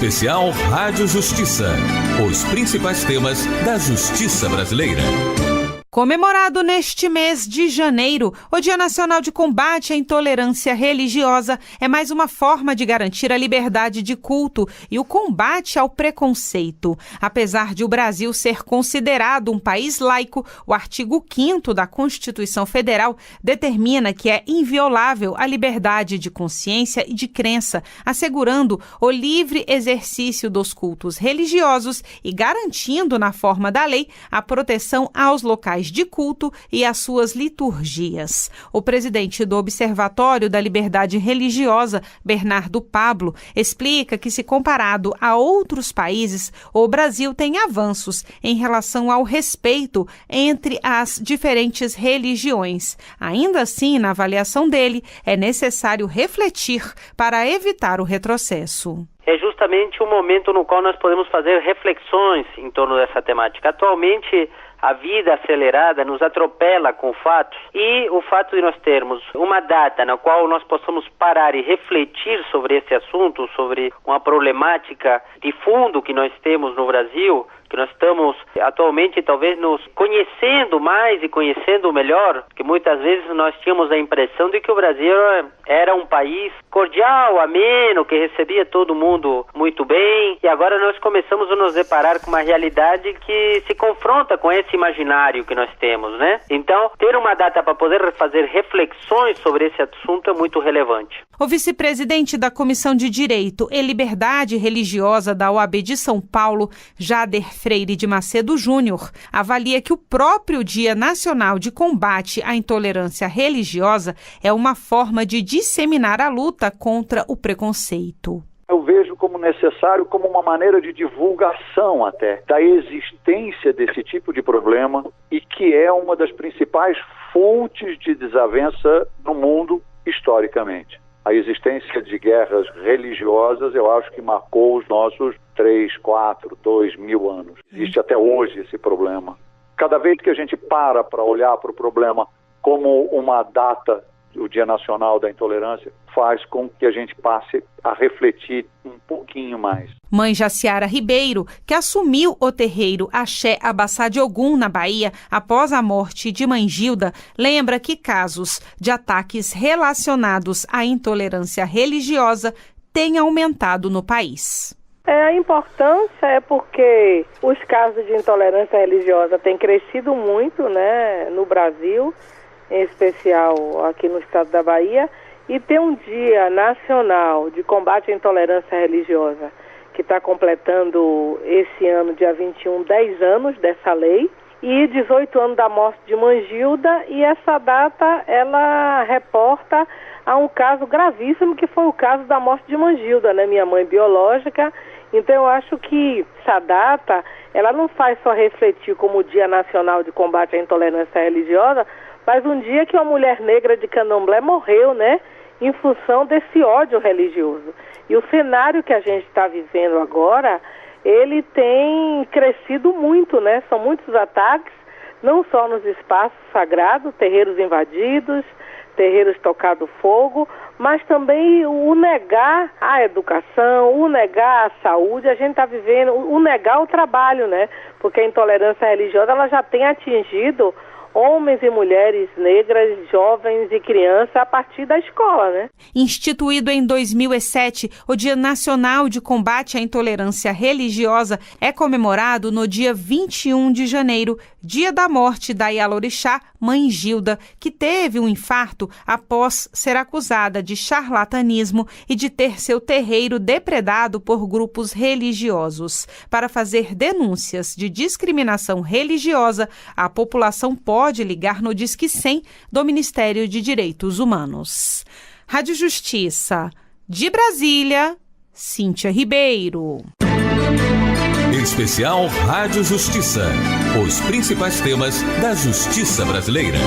Especial Rádio Justiça. Os principais temas da justiça brasileira. Comemorado neste mês de janeiro, o Dia Nacional de Combate à Intolerância Religiosa é mais uma forma de garantir a liberdade de culto e o combate ao preconceito. Apesar de o Brasil ser considerado um país laico, o artigo 5º da Constituição Federal determina que é inviolável a liberdade de consciência e de crença, assegurando o livre exercício dos cultos religiosos e garantindo, na forma da lei, a proteção aos locais de culto e às suas liturgias. O presidente do Observatório da Liberdade Religiosa, Bernardo Pablo, explica que, se comparado a outros países, o Brasil tem avanços em relação ao respeito entre as diferentes religiões. Ainda assim, na avaliação dele, é necessário refletir para evitar o retrocesso. É justamente o momento no qual nós podemos fazer reflexões em torno dessa temática. Atualmente, a vida acelerada nos atropela com fatos, e o fato de nós termos uma data na qual nós possamos parar e refletir sobre esse assunto, sobre uma problemática de fundo que nós temos no Brasil, que nós estamos atualmente talvez nos conhecendo mais e conhecendo melhor, que muitas vezes nós tínhamos a impressão de que o Brasil era um país cordial, ameno, que recebia todo mundo muito bem, e agora nós começamos a nos deparar com uma realidade que se confronta com esse imaginário que nós temos, né? Então, ter uma data para poder fazer reflexões sobre esse assunto é muito relevante. O vice-presidente da Comissão de Direito e Liberdade Religiosa da OAB de São Paulo, Jader Freire de Macedo Júnior, avalia que o próprio Dia Nacional de Combate à Intolerância Religiosa é uma forma de disseminar a luta contra o preconceito. Eu vejo como necessário, como uma maneira de divulgação até, da existência desse tipo de problema, e que é uma das principais fontes de desavença no mundo historicamente. A existência de guerras religiosas, eu acho que marcou os nossos 3, 4, 2 mil anos. Existe até hoje esse problema. Cada vez que a gente para olhar para o problema como uma data, o Dia Nacional da Intolerância, faz com que a gente passe a refletir um pouquinho mais. Mãe Jaciara Ribeiro, que assumiu o terreiro Axé Abassá de Ogum, na Bahia, após a morte de Mãe Gilda, lembra que casos de ataques relacionados à intolerância religiosa têm aumentado no país. A importância é porque os casos de intolerância religiosa têm crescido muito, né, no Brasil, em especial aqui no estado da Bahia, e tem um Dia Nacional de Combate à Intolerância Religiosa, que está completando esse ano, dia 21, 10 anos dessa lei, e 18 anos da morte de Mãe Gilda, e essa data, ela reporta a um caso gravíssimo, que foi o caso da morte de Mãe Gilda, né, minha mãe biológica. Então eu acho que essa data, ela não faz só refletir como o Dia Nacional de Combate à Intolerância Religiosa, mas um dia que uma mulher negra de Candomblé morreu, né, em função desse ódio religioso. E o cenário que a gente está vivendo agora, ele tem crescido muito, né? São muitos ataques, não só nos espaços sagrados, terreiros invadidos, terreiros tocado fogo, mas também o negar a educação, o negar a saúde. A gente está vivendo, o negar o trabalho, né? Porque a intolerância religiosa, ela já tem atingido homens e mulheres negras, jovens e crianças a partir da escola, né? Instituído em 2007, o Dia Nacional de Combate à Intolerância Religiosa é comemorado no dia 21 de janeiro, dia da morte da Ialorixá, Mãe Gilda, que teve um infarto após ser acusada de charlatanismo e de ter seu terreiro depredado por grupos religiosos. Para fazer denúncias de discriminação religiosa, a população pode ligar no Disque 100 do Ministério de Direitos Humanos. Rádio Justiça, de Brasília, Cíntia Ribeiro. Especial Rádio Justiça. Os principais temas da justiça brasileira.